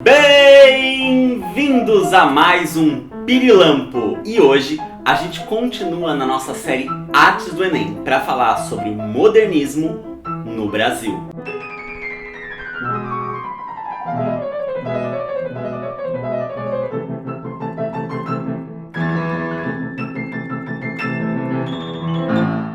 Bem-vindos a mais um Pirilampo! E hoje a gente continua na nossa série Artes do Enem para falar sobre o modernismo no Brasil.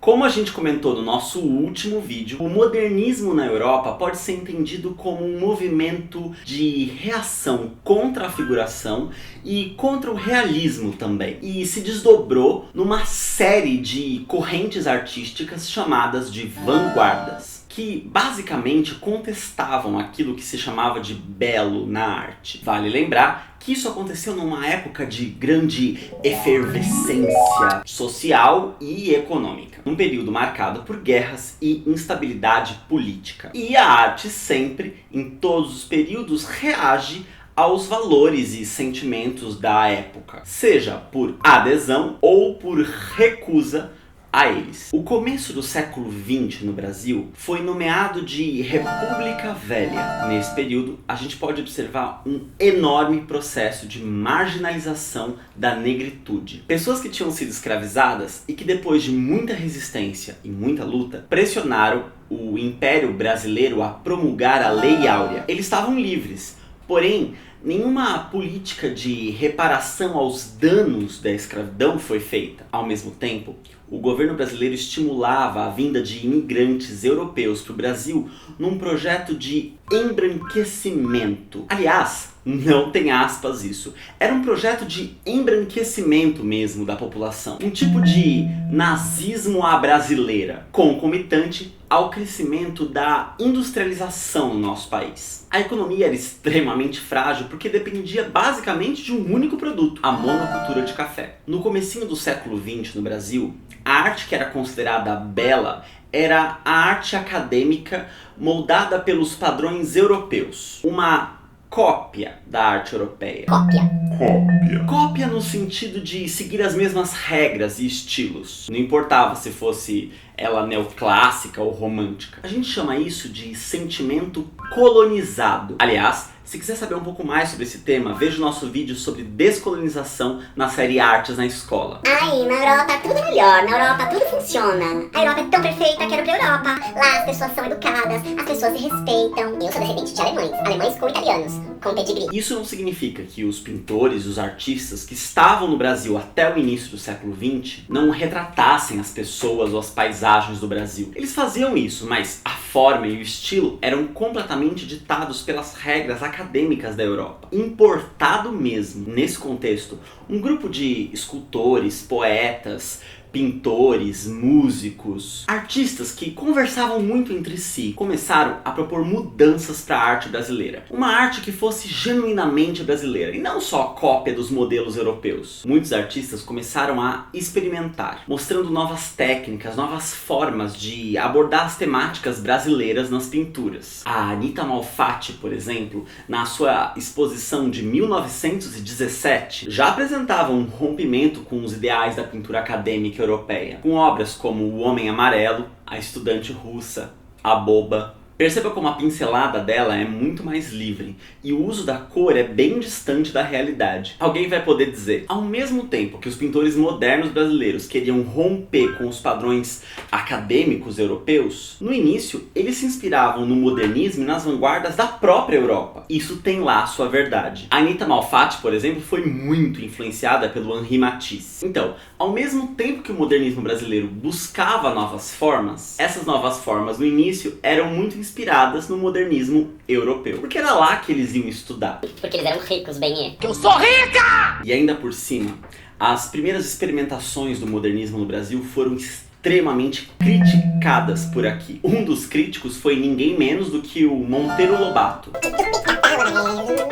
Como a gente comentou no nosso último vídeo, o modernismo na Europa pode ser entendido como um movimento de reação contra a figuração e contra o realismo também. E se desdobrou numa série de correntes artísticas chamadas de vanguardas, que basicamente contestavam aquilo que se chamava de belo na arte. Vale lembrar que isso aconteceu numa época de grande efervescência social e econômica, num período marcado por guerras e instabilidade política. E a arte sempre, em todos os períodos, reage aos valores e sentimentos da época, seja por adesão ou por recusa a eles. O começo do século XX no Brasil foi nomeado de República Velha. Nesse período, a gente pode observar um enorme processo de marginalização da negritude. Pessoas que tinham sido escravizadas e que depois de muita resistência e muita luta, pressionaram o Império Brasileiro a promulgar a Lei Áurea. Eles estavam livres, porém, nenhuma política de reparação aos danos da escravidão foi feita. Ao mesmo tempo, o governo brasileiro estimulava a vinda de imigrantes europeus para o Brasil num projeto de embranquecimento. Aliás, não tem aspas isso. Era um projeto de embranquecimento mesmo da população. Um tipo de nazismo à brasileira, concomitante ao crescimento da industrialização no nosso país. A economia era extremamente frágil porque dependia basicamente de um único produto, a monocultura de café. No comecinho do século XX no Brasil, a arte que era considerada bela era a arte acadêmica moldada pelos padrões europeus. Uma cópia da arte europeia. Cópia no sentido de seguir as mesmas regras e estilos. Não importava se fosse ela neoclássica ou romântica. A gente chama isso de sentimento colonizado. Aliás, se quiser saber um pouco mais sobre esse tema, veja o nosso vídeo sobre descolonização na série Artes na Escola. Ai, na Europa tudo é melhor, na Europa tudo funciona. A Europa é tão perfeita, quero ir pra Europa. Lá as pessoas são educadas, as pessoas se respeitam. Eu sou descendente de alemães com italianos, com pedigree. Isso não significa que os pintores e os artistas que estavam no Brasil até o início do século XX não retratassem as pessoas ou as paisagens do Brasil. Eles faziam isso, mas a forma e o estilo eram completamente ditados pelas regras acadêmicas da Europa. Importado mesmo. Nesse contexto, um grupo de escultores, poetas, pintores, músicos, artistas que conversavam muito entre si, começaram a propor mudanças para a arte brasileira. Uma arte que fosse genuinamente brasileira e não só cópia dos modelos europeus. Muitos artistas começaram a experimentar, mostrando novas técnicas, novas formas de abordar as temáticas brasileiras nas pinturas. A Anita Malfatti, por exemplo, na sua exposição de 1917, já apresentava um rompimento com os ideais da pintura acadêmica europeia, com obras como O Homem Amarelo, A Estudante Russa, A Boba. Perceba como a pincelada dela é muito mais livre e o uso da cor é bem distante da realidade. Alguém vai poder dizer, ao mesmo tempo que os pintores modernos brasileiros queriam romper com os padrões acadêmicos europeus, no início eles se inspiravam no modernismo e nas vanguardas da própria Europa. Isso tem lá a sua verdade. A Anita Malfatti, por exemplo, foi muito influenciada pelo Henri Matisse. Então, ao mesmo tempo que o modernismo brasileiro buscava novas formas, essas novas formas no início eram muito inspiradas no modernismo europeu. Porque era lá que eles iam estudar. Porque eles eram ricos, bem Que eu sou rica! E ainda por cima, as primeiras experimentações do modernismo no Brasil foram extremamente criticadas por aqui. Um dos críticos foi ninguém menos do que o Monteiro Lobato.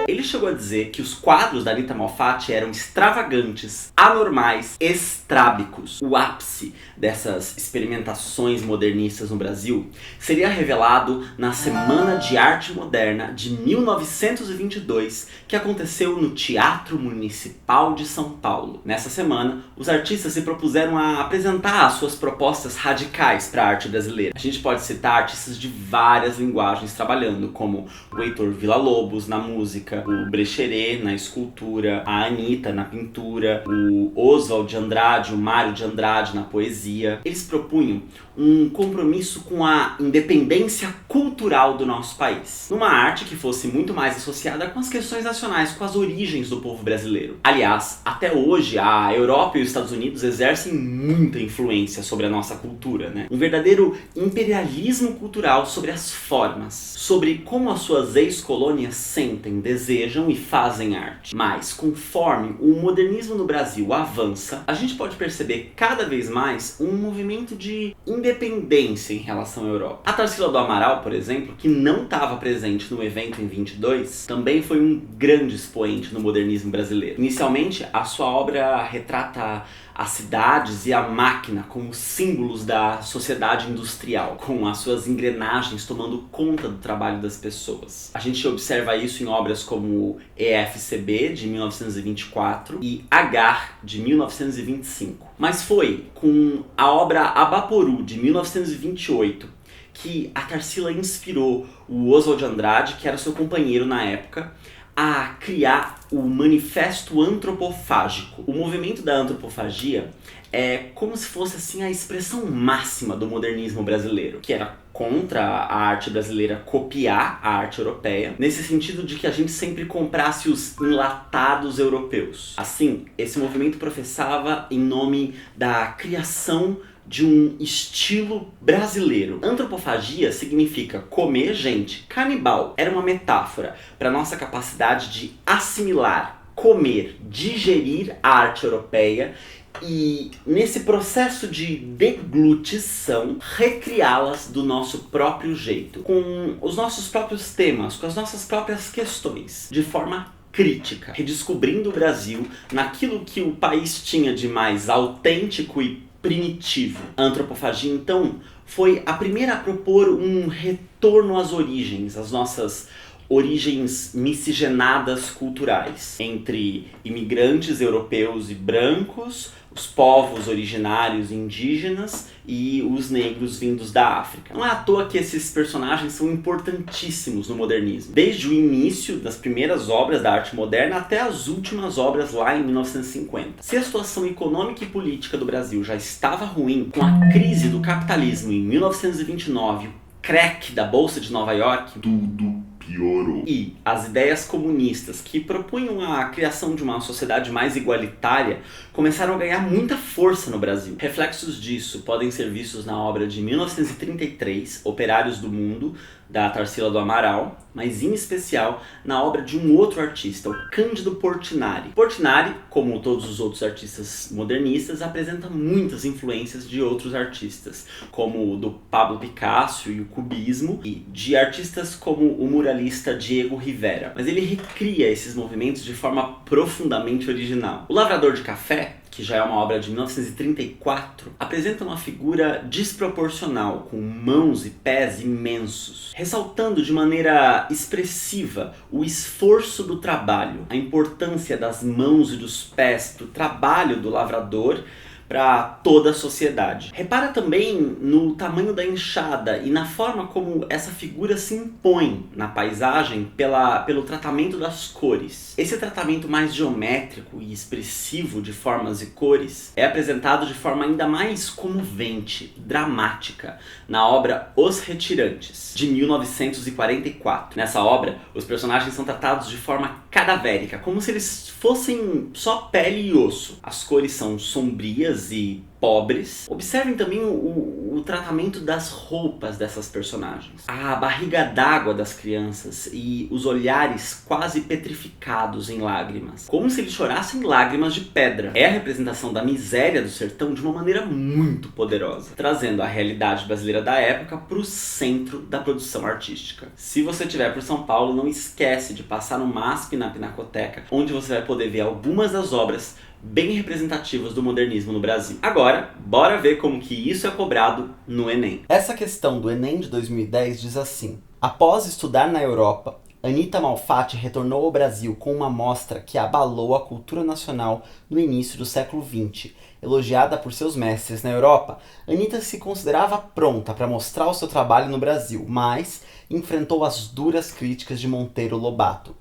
Ele chegou a dizer que os quadros da Anita Malfatti eram extravagantes, anormais, estrábicos. O ápice dessas experimentações modernistas no Brasil seria revelado na Semana de Arte Moderna de 1922, que aconteceu no Teatro Municipal de São Paulo. Nessa semana, os artistas se propuseram a apresentar as suas propostas radicais para a arte brasileira. A gente pode citar artistas de várias linguagens trabalhando, como o Heitor Villa-Lobos na música, música, o Brecheret na escultura, a Anitta na pintura, o Oswald de Andrade, o Mário de Andrade na poesia. Eles propunham um compromisso com a independência cultural do nosso país, numa arte que fosse muito mais associada com as questões nacionais, com as origens do povo brasileiro. Aliás, até hoje, a Europa e os Estados Unidos exercem muita influência sobre a nossa cultura, né? Um verdadeiro imperialismo cultural sobre as formas, sobre como as suas ex-colônias sentem, desejam e fazem arte. Mas, conforme o modernismo no Brasil avança, a gente pode perceber cada vez mais um movimento de independência em relação à Europa. A Tarsila do Amaral, por exemplo, que não estava presente no evento em 22, também foi um grande expoente no modernismo brasileiro. Inicialmente, a sua obra retrata as cidades e a máquina como símbolos da sociedade industrial, com as suas engrenagens tomando conta do trabalho das pessoas. A gente observa isso em obras como EFCB, de 1924, e Agar, de 1925. Mas foi com a obra Abaporu, de 1928, que a Tarsila inspirou o Oswald de Andrade, que era seu companheiro na época, a criar o Manifesto Antropofágico. O movimento da antropofagia é como se fosse assim a expressão máxima do modernismo brasileiro, que era contra a arte brasileira copiar a arte europeia, nesse sentido de que a gente sempre comprasse os enlatados europeus. Assim, esse movimento professava em nome da criação de um estilo brasileiro. Antropofagia significa comer gente. Canibal era uma metáfora para nossa capacidade de assimilar, comer, digerir a arte europeia e, nesse processo de deglutição, recriá-las do nosso próprio jeito, com os nossos próprios temas, com as nossas próprias questões, de forma crítica, redescobrindo o Brasil naquilo que o país tinha de mais autêntico e primitivo. A antropofagia, então, foi a primeira a propor um retorno às origens, às nossas origens miscigenadas culturais, entre imigrantes europeus e brancos, os povos originários indígenas e os negros vindos da África. Não é à toa que esses personagens são importantíssimos no modernismo, desde o início das primeiras obras da arte moderna até as últimas obras lá em 1950. Se a situação econômica e política do Brasil já estava ruim, com a crise do capitalismo em 1929, o crack da Bolsa de Nova York, tudo piorou. E as ideias comunistas, que propunham a criação de uma sociedade mais igualitária, começaram a ganhar muita força no Brasil. Reflexos disso podem ser vistos na obra de 1933, Operários do Mundo, da Tarsila do Amaral, mas em especial na obra de um outro artista, o Cândido Portinari. Portinari, como todos os outros artistas modernistas, apresenta muitas influências de outros artistas, como o do Pablo Picasso e o cubismo, e de artistas como o muralista Diego Rivera. Mas ele recria esses movimentos de forma profundamente original. O Lavrador de Café, que já é uma obra de 1934, apresenta uma figura desproporcional, com mãos e pés imensos, ressaltando de maneira expressiva o esforço do trabalho, a importância das mãos e dos pés para o trabalho do lavrador para toda a sociedade. Repara também no tamanho da enxada e na forma como essa figura se impõe na paisagem pelo tratamento das cores. Esse tratamento mais geométrico e expressivo de formas e cores é apresentado de forma ainda mais comovente, dramática, na obra Os Retirantes, de 1944. Nessa obra, os personagens são tratados de forma cadavérica, como se eles fossem só pele e osso. As cores são sombrias e pobres. Observem também o tratamento das roupas dessas personagens. A barriga d'água das crianças e os olhares quase petrificados em lágrimas. Como se eles chorassem lágrimas de pedra. É a representação da miséria do sertão de uma maneira muito poderosa, trazendo a realidade brasileira da época para o centro da produção artística. Se você estiver por São Paulo, não esquece de passar no MASP, na Pinacoteca, onde você vai poder ver algumas das obras bem representativas do modernismo no Brasil. Agora, bora ver como que isso é cobrado no Enem. Essa questão do Enem de 2010 diz assim: após estudar na Europa, Anitta Malfatti retornou ao Brasil com uma mostra que abalou a cultura nacional no início do século XX. Elogiada por seus mestres na Europa, Anitta se considerava pronta para mostrar o seu trabalho no Brasil, mas enfrentou as duras críticas de Monteiro Lobato.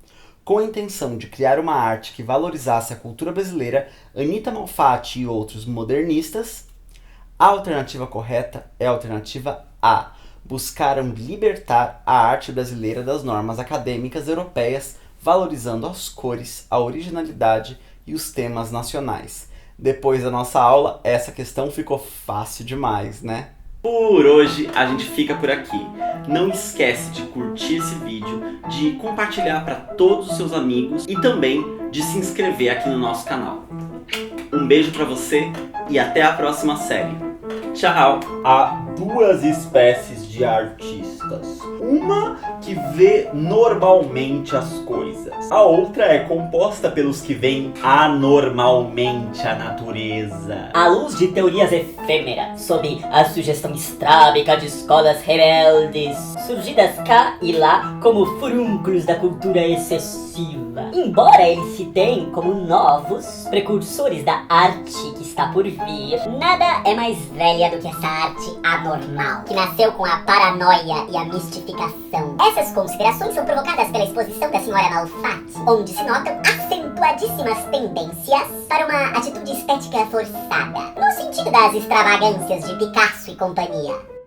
Com a intenção de criar uma arte que valorizasse a cultura brasileira, Anitta Malfatti e outros modernistas, a alternativa correta é a alternativa A. Buscaram libertar a arte brasileira das normas acadêmicas europeias, valorizando as cores, a originalidade e os temas nacionais. Depois da nossa aula, essa questão ficou fácil demais, né? Por hoje a gente fica por aqui. Não esquece de curtir esse vídeo, de compartilhar para todos os seus amigos e também de se inscrever aqui no nosso canal. Um beijo para você e até a próxima série. Tchau! Há duas espécies de artistas. Uma que vê normalmente as coisas. A outra é composta pelos que veem anormalmente a natureza. À luz de teorias efêmeras sobre a sugestão estrábica de escolas rebeldes, surgidas cá e lá como furúnculos da cultura excessiva. Embora eles se deem como novos precursores da arte que está por vir, Nada é mais velha do que essa arte anormal, que nasceu com a paranoia e a mistificação. Essas considerações são provocadas pela exposição da senhora Malfatti, onde se notam acentuadíssimas tendências para uma atitude estética forçada, no sentido das extravagâncias de Picasso e companhia.